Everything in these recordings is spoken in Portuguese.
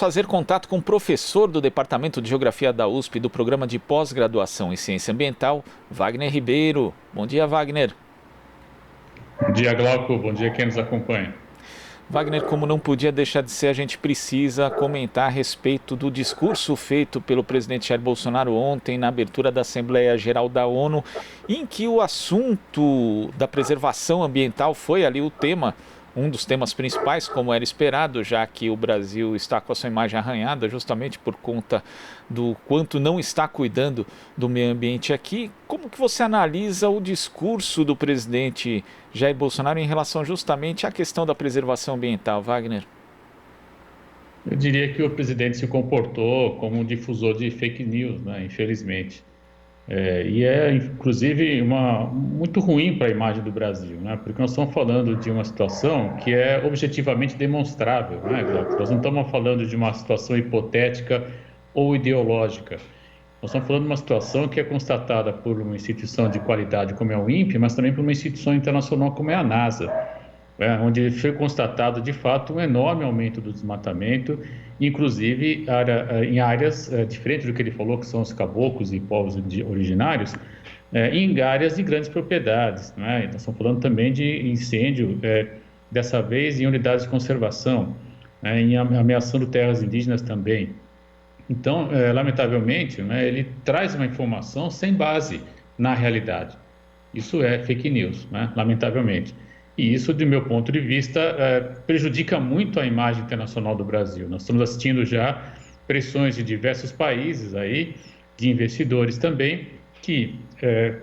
fazer contato com o professor do Departamento de Geografia da USP do Programa de Pós-Graduação em Ciência Ambiental, Wagner Ribeiro. Bom dia, Wagner. Bom dia, Glauco. Bom dia quem nos acompanha. Wagner, como não podia deixar de ser, a gente precisa comentar a respeito do discurso feito pelo presidente Jair Bolsonaro ontem na abertura da Assembleia Geral da ONU, em que o assunto da preservação ambiental foi ali o tema, um dos temas principais, como era esperado, já que o Brasil está com a sua imagem arranhada justamente por conta do quanto não está cuidando do meio ambiente aqui. Como que você analisa o discurso do presidente Jair Bolsonaro em relação justamente à questão da preservação ambiental, Wagner? Eu diria que o presidente se comportou como um difusor de fake news, né? Infelizmente. E é, inclusive, muito ruim para a imagem do Brasil, né? Porque nós estamos falando de uma situação que é objetivamente demonstrável, né, Glauco? Nós não estamos falando de uma situação hipotética ou ideológica. Nós estamos falando de uma situação que é constatada por uma instituição de qualidade como é o INPE, mas também por uma instituição internacional como é a NASA, onde foi constatado de fato um enorme aumento do desmatamento, inclusive em áreas diferentes do que ele falou, que são os caboclos e povos originários, em áreas de grandes propriedades, né? Nós estamos falando também de incêndio, dessa vez em unidades de conservação, em ameaçando terras indígenas também. Então, lamentavelmente, né, ele traz uma informação sem base na realidade. Isso é fake news, né, lamentavelmente. E isso, do meu ponto de vista, prejudica muito a imagem internacional do Brasil. Nós estamos assistindo já pressões de diversos países aí, de investidores também, que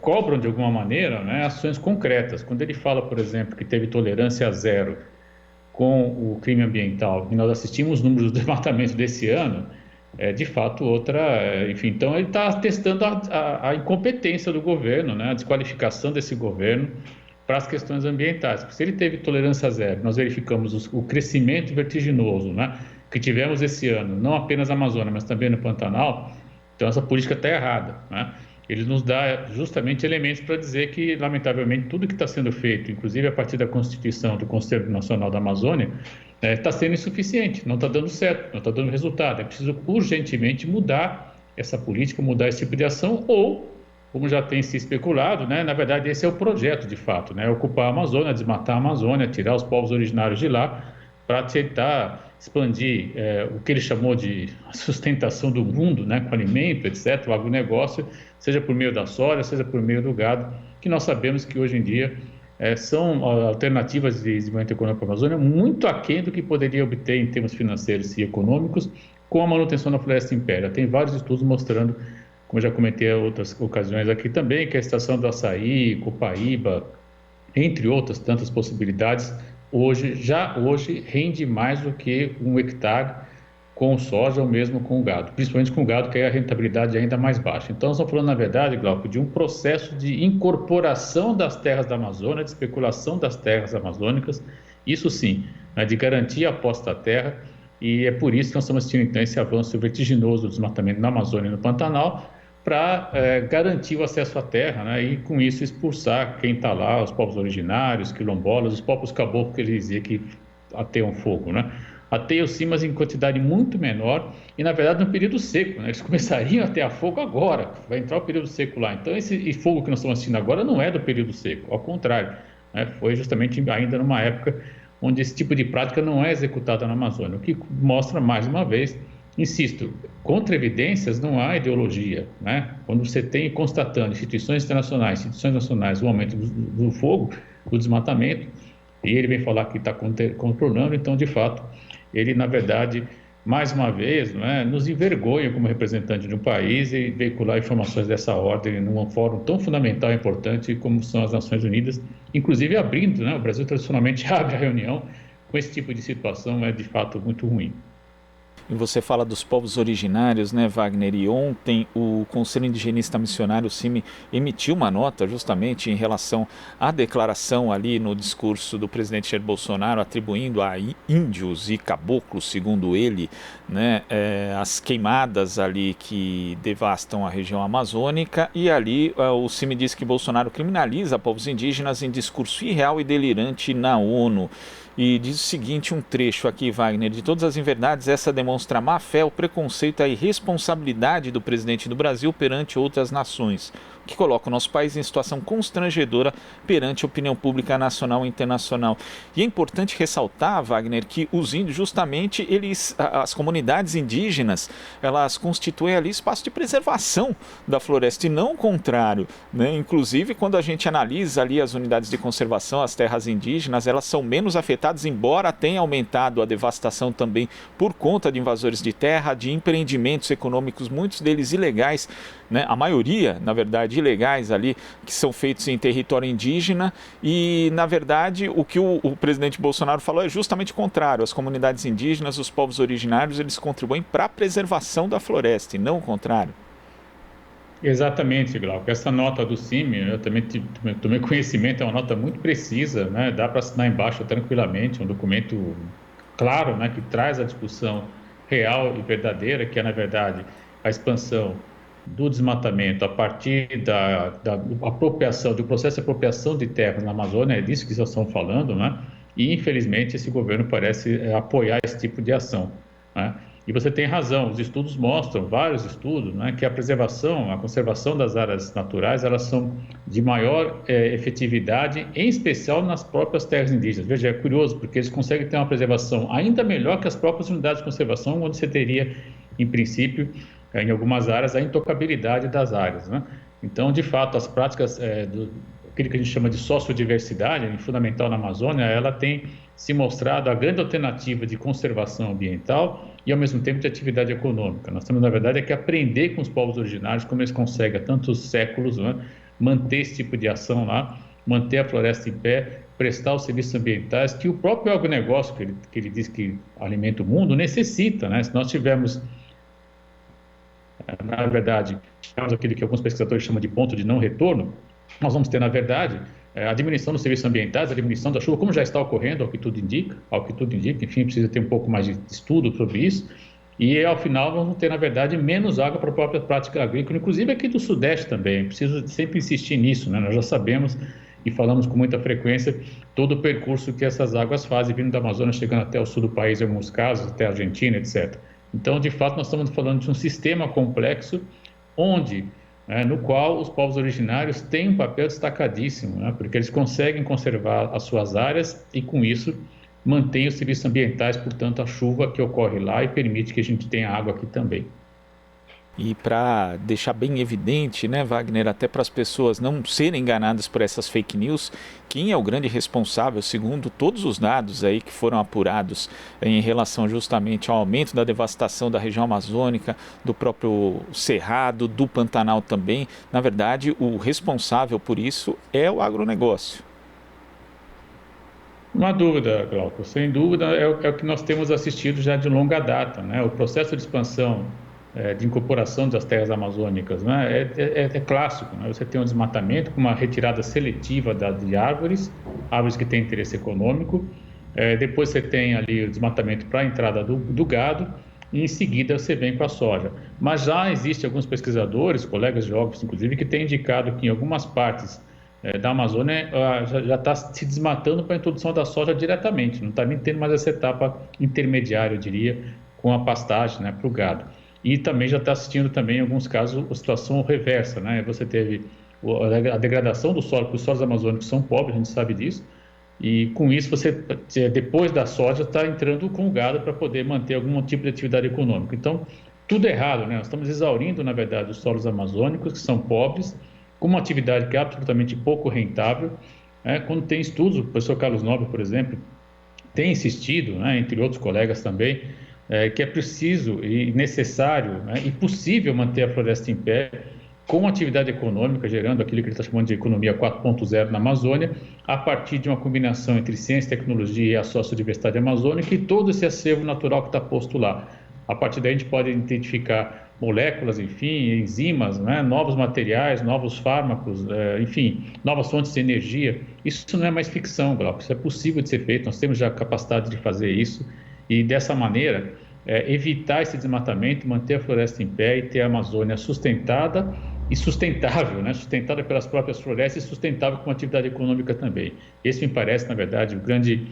cobram de alguma maneira, né, ações concretas. Quando ele fala, por exemplo, que teve tolerância zero com o crime ambiental, e nós assistimos os números do desmatamento desse ano, de fato outra, enfim, então ele está testando a incompetência do governo, né, a desqualificação desse governo para as questões ambientais. Porque se ele teve tolerância zero, nós verificamos o crescimento vertiginoso, né, que tivemos esse ano, não apenas na Amazônia, mas também no Pantanal, então essa política está errada, né? Ele nos dá justamente elementos para dizer que, lamentavelmente, tudo que está sendo feito, inclusive a partir da Constituição do Conselho Nacional da Amazônia, está sendo insuficiente, não está dando certo, não está dando resultado. É preciso urgentemente mudar essa política, mudar esse tipo de ação, ou, como já tem se especulado, né, na verdade esse é o projeto de fato, né, ocupar a Amazônia, desmatar a Amazônia, tirar os povos originários de lá, para tentar expandir o que ele chamou de sustentação do mundo, né, com alimento, etc., o agronegócio, seja por meio da soja, seja por meio do gado, que nós sabemos que hoje em dia são alternativas de desenvolvimento econômico para a Amazônia muito aquém do que poderia obter em termos financeiros e econômicos com a manutenção da floresta impéria. Tem vários estudos mostrando, como eu já comentei em outras ocasiões aqui também, que a estação do Açaí, Copaíba, entre outras tantas possibilidades, hoje rende mais do que um hectare com soja ou mesmo com o gado, principalmente com o gado, que é a rentabilidade ainda mais baixa. Então, nós estamos falando, na verdade, Glauco, de um processo de incorporação das terras da Amazônia, de especulação das terras amazônicas, isso sim, né, de garantir a posse da terra, e é por isso que nós estamos assistindo, então, esse avanço vertiginoso do desmatamento na Amazônia e no Pantanal, para garantir o acesso à terra, né, e com isso expulsar quem está lá, os povos originários, quilombolas, os povos caboclos que ele dizia que ateiam fogo, né? Ateiam sim, mas em quantidade muito menor e na verdade no período seco, né? Eles começariam a atear fogo agora, vai entrar o período seco lá. Então esse fogo que nós estamos assistindo agora não é do período seco, ao contrário, né? Foi justamente ainda numa época onde esse tipo de prática não é executada na Amazônia, o que mostra mais uma vez. Insisto, contra evidências não há ideologia, né? Quando você tem constatando instituições internacionais, instituições nacionais, o aumento do fogo, do desmatamento, e ele vem falar que está controlando, então, de fato, ele, na verdade, mais uma vez, né, nos envergonha como representante de um país e veicular informações dessa ordem num fórum tão fundamental e importante como são as Nações Unidas, inclusive abrindo, né? O Brasil tradicionalmente abre a reunião com esse tipo de situação, é de fato muito ruim. E você fala dos povos originários, né, Wagner? E ontem o Conselho Indigenista Missionário, o CIMI, emitiu uma nota justamente em relação à declaração ali no discurso do presidente Jair Bolsonaro, atribuindo a índios e caboclos, segundo ele, né, as queimadas ali que devastam a região amazônica. E ali o CIMI diz que Bolsonaro criminaliza povos indígenas em discurso irreal e delirante na ONU. e diz o seguinte, um trecho aqui, Wagner: de todas as inverdades, essa demonstra a má fé, o preconceito e a irresponsabilidade do presidente do Brasil perante outras nações, o que coloca o nosso país em situação constrangedora perante a opinião pública nacional e internacional. E é importante ressaltar, Wagner, que os índios, justamente, as comunidades indígenas, elas constituem ali espaço de preservação da floresta e não o contrário, né? Inclusive, quando a gente analisa ali as unidades de conservação, as terras indígenas, elas são menos afetadas, embora tenha aumentado a devastação também por conta de invasores de terra, de empreendimentos econômicos, muitos deles ilegais, né? A maioria, na verdade, ilegais ali, que são feitos em território indígena. E, na verdade, o que o presidente Bolsonaro falou é justamente o contrário. As comunidades indígenas, os povos originários, eles contribuem para a preservação da floresta e não o contrário. Exatamente, Glauco. Essa nota do CIMI, eu também tomei conhecimento, é uma nota muito precisa, né? Dá para assinar embaixo tranquilamente, um documento claro, né? Que traz a discussão real e verdadeira, que é, na verdade, a expansão do desmatamento a partir da apropriação, do processo de apropriação de terras na Amazônia, é disso que vocês estão falando, né? E, infelizmente, esse governo parece apoiar esse tipo de ação, né? E você tem razão, os estudos mostram, vários estudos, né, que a preservação, a conservação das áreas naturais, elas são de maior efetividade, em especial nas próprias terras indígenas. Veja, é curioso, porque eles conseguem ter uma preservação ainda melhor que as próprias unidades de conservação, onde você teria, em princípio, em algumas áreas, a intocabilidade das áreas, né? Então, de fato, as práticas aquilo que a gente chama de sociodiversidade, fundamental na Amazônia, ela tem se mostrado a grande alternativa de conservação ambiental e, ao mesmo tempo, de atividade econômica. Nós temos, na verdade, que aprender com os povos originários como eles conseguem, há tantos séculos, né, manter esse tipo de ação lá, manter a floresta em pé, prestar os serviços ambientais que o próprio agronegócio, que ele diz que alimenta o mundo, necessita, né? Se nós tivermos, na verdade, aquilo que alguns pesquisadores chamam de ponto de não retorno, nós vamos ter, na verdade, a diminuição dos serviços ambientais, a diminuição da chuva, como já está ocorrendo, ao que tudo indica, enfim, precisa ter um pouco mais de estudo sobre isso, e ao final vamos ter, na verdade, menos água para a própria prática agrícola, inclusive aqui do Sudeste também. Preciso sempre insistir nisso, né? Nós já sabemos e falamos com muita frequência todo o percurso que essas águas fazem, vindo da Amazônia, chegando até o sul do país, em alguns casos, até a Argentina, etc. Então, de fato, nós estamos falando de um sistema complexo onde, no qual os povos originários têm um papel destacadíssimo, né? Porque eles conseguem conservar as suas áreas e, com isso, mantêm os serviços ambientais, portanto, a chuva que ocorre lá e permite que a gente tenha água aqui também. E para deixar bem evidente, né, Wagner, até para as pessoas não serem enganadas por essas fake news, quem é o grande responsável, segundo todos os dados aí que foram apurados em relação justamente ao aumento da devastação da região amazônica, do próprio Cerrado, do Pantanal também, na verdade, o responsável por isso é o agronegócio. Não há dúvida, Glauco, sem dúvida é o que nós temos assistido já de longa data, né? O processo de expansão, de incorporação das terras amazônicas, né? É clássico, né? Você tem um desmatamento com uma retirada seletiva de árvores que têm interesse econômico, depois você tem ali o desmatamento para a entrada do gado, e em seguida você vem com a soja. Mas já existem alguns pesquisadores, colegas geógrafos inclusive, que têm indicado que em algumas partes da Amazônia já está se desmatando para a introdução da soja diretamente, não está nem tendo mais essa etapa intermediária, eu diria, com a pastagem, né, para o gado. E também já está assistindo também, em alguns casos, a situação reversa, né? Você teve a degradação do solo, porque os solos amazônicos são pobres, a gente sabe disso, e com isso você, depois da soja, está entrando com o gado para poder manter algum tipo de atividade econômica. Então, tudo errado, né? Nós estamos exaurindo, na verdade, os solos amazônicos, que são pobres, com uma atividade que é absolutamente pouco rentável, né? Quando tem estudos, o professor Carlos Nobre, por exemplo, tem insistido, né, entre outros colegas também, que é preciso e necessário, né, e possível manter a floresta em pé com atividade econômica, gerando aquilo que ele está chamando de economia 4.0 na Amazônia, a partir de uma combinação entre ciência, tecnologia e a sociodiversidade amazônica e todo esse acervo natural que está posto lá. A partir daí a gente pode identificar moléculas, enfim, enzimas, né, novos materiais, novos fármacos, enfim, novas fontes de energia. Isso não é mais ficção, Glauco, isso é possível de ser feito, nós temos já a capacidade de fazer isso e dessa maneira evitar esse desmatamento, manter a floresta em pé e ter a Amazônia sustentada e sustentável, né? Sustentada pelas próprias florestas e sustentável com a atividade econômica também. Esse me parece, na verdade, o grande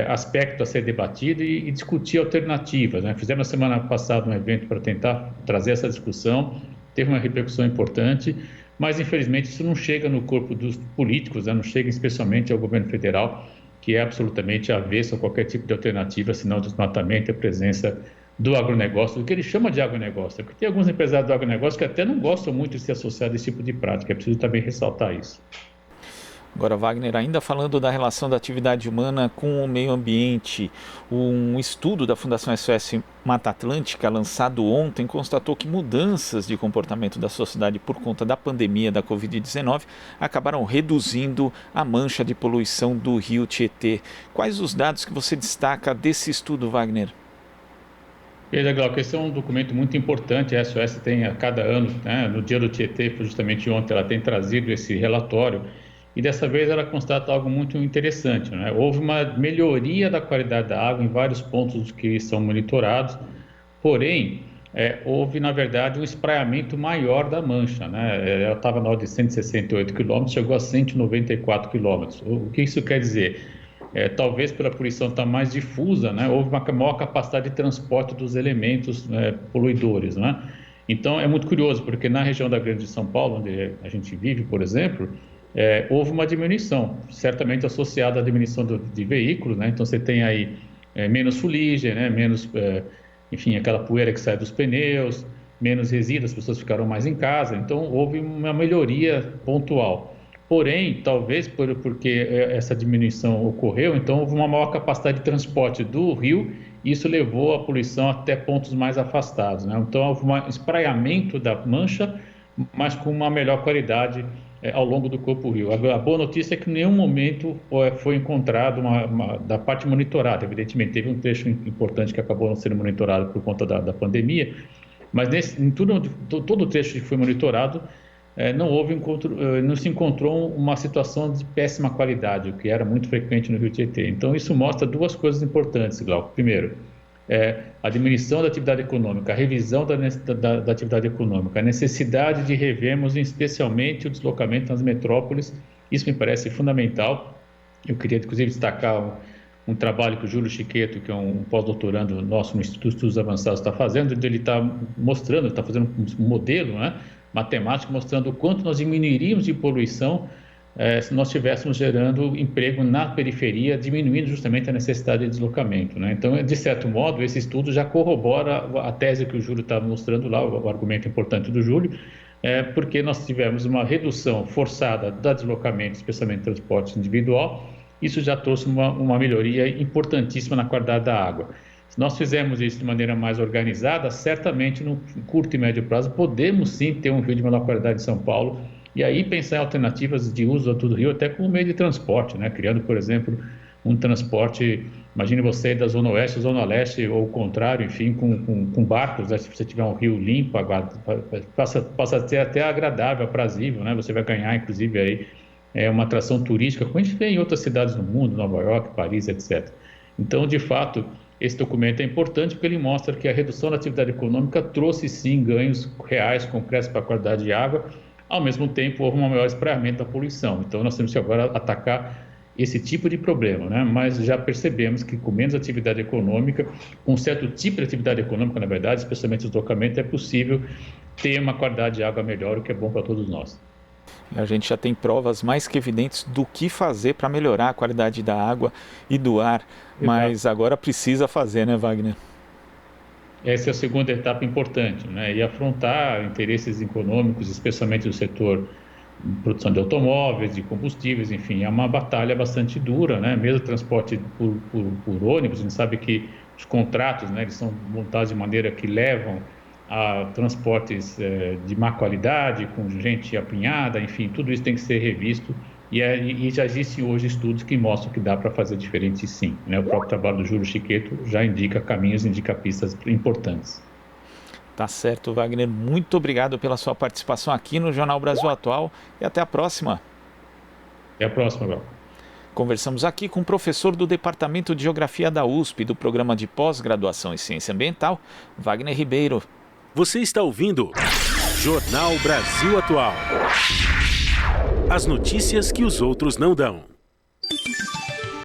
aspecto a ser debatido e discutir alternativas, né? Fizemos na semana passada um evento para tentar trazer essa discussão, teve uma repercussão importante, mas infelizmente isso não chega no corpo dos políticos, né? Não chega especialmente ao governo federal, que é absolutamente avesso a qualquer tipo de alternativa, senão o desmatamento e a presença do agronegócio, do que ele chama de agronegócio, porque tem alguns empresários do agronegócio que até não gostam muito de se associar a esse tipo de prática, é preciso também ressaltar isso. Agora, Wagner, ainda falando da relação da atividade humana com o meio ambiente, um estudo da Fundação SOS Mata Atlântica, lançado ontem, constatou que mudanças de comportamento da sociedade por conta da pandemia da Covid-19 acabaram reduzindo a mancha de poluição do rio Tietê. Quais os dados que você destaca desse estudo, Wagner? Glauco, esse é um documento muito importante, a SOS tem a cada ano, né, no dia do Tietê, foi justamente ontem, ela tem trazido esse relatório, e dessa vez ela constata algo muito interessante, né? Houve uma melhoria da qualidade da água em vários pontos que são monitorados, porém, houve, na verdade, um espraiamento maior da mancha, né? Ela estava na ordem de 168 quilômetros, chegou a 194 quilômetros. O que isso quer dizer? Talvez pela poluição estar mais difusa, né? Houve uma maior capacidade de transporte dos elementos poluidores, né? Então, é muito curioso, porque na região da Grande São Paulo, onde a gente vive, por exemplo, houve uma diminuição, certamente associada à diminuição de veículos, né? Então você tem aí menos fuligem, né? Menos, enfim, aquela poeira que sai dos pneus, menos resíduos, as pessoas ficaram mais em casa, então houve uma melhoria pontual. Porém, talvez porque essa diminuição ocorreu, então houve uma maior capacidade de transporte do rio e isso levou a poluição até pontos mais afastados, né? Então houve um espraiamento da mancha, mas com uma melhor qualidade ao longo do corpo rio. A boa notícia é que em nenhum momento foi encontrado da parte monitorada. Evidentemente, teve um trecho importante que acabou não sendo monitorado por conta da pandemia, mas em todo o trecho que foi monitorado, não se encontrou uma situação de péssima qualidade, o que era muito frequente no Rio Tietê. Então, isso mostra duas coisas importantes, Glauco. Primeiro, a diminuição da atividade econômica, a revisão da atividade econômica, a necessidade de revermos especialmente o deslocamento nas metrópoles, isso me parece fundamental. Eu queria, inclusive, destacar um trabalho que o Júlio Chiqueto, que é um pós-doutorando nosso no Instituto de Estudos Avançados, está fazendo, onde ele está mostrando, está fazendo um modelo, né, matemático, mostrando o quanto nós diminuiríamos de poluição se nós estivéssemos gerando emprego na periferia, diminuindo justamente a necessidade de deslocamento, né? Então, de certo modo, esse estudo já corrobora a tese que o Júlio está mostrando lá, o argumento importante do Júlio, porque nós tivemos uma redução forçada do deslocamento, especialmente transporte individual, isso já trouxe uma melhoria importantíssima na qualidade da água. Se nós fizermos isso de maneira mais organizada, certamente no curto e médio prazo podemos sim ter um rio de melhor qualidade em São Paulo, e aí pensar em alternativas de uso do rio até como meio de transporte, né? Criando, por exemplo, um transporte, imagine você da Zona Oeste à Zona Leste, ou o contrário, enfim, com barcos, né? Se você tiver um rio limpo, passa a ser até agradável, aprazível, né? Você vai ganhar, inclusive, aí, uma atração turística, como a gente vê em outras cidades do mundo, Nova York, Paris, etc. Então, de fato, esse documento é importante porque ele mostra que a redução da atividade econômica trouxe, sim, ganhos reais, concretos para a qualidade de água. Ao mesmo tempo, houve um maior espraiamento da poluição. Então, nós temos que agora atacar esse tipo de problema, né? Mas já percebemos que com menos atividade econômica, com um certo tipo de atividade econômica, na verdade, especialmente o deslocamento, é possível ter uma qualidade de água melhor, o que é bom para todos nós. A gente já tem provas mais que evidentes do que fazer para melhorar a qualidade da água e do ar, mas agora precisa fazer, né, Wagner? Essa é a segunda etapa importante, né? E afrontar interesses econômicos, especialmente do setor de produção de automóveis, de combustíveis, enfim, é uma batalha bastante dura, né? Mesmo o transporte por ônibus, a gente sabe que os contratos, né, eles são montados de maneira que levam a transportes de má qualidade, com gente apinhada, enfim, tudo isso tem que ser revisto. E já existem hoje estudos que mostram que dá para fazer diferente, sim, né? O próprio trabalho do Júlio Chiqueto já indica caminhos, indica pistas importantes. Tá certo, Wagner. Muito obrigado pela sua participação aqui no Jornal Brasil Atual e até a próxima. Até a próxima, Gal. Conversamos aqui com o professor do Departamento de Geografia da USP, do Programa de Pós-Graduação em Ciência Ambiental, Wagner Ribeiro. Você está ouvindo Jornal Brasil Atual. As notícias que os outros não dão.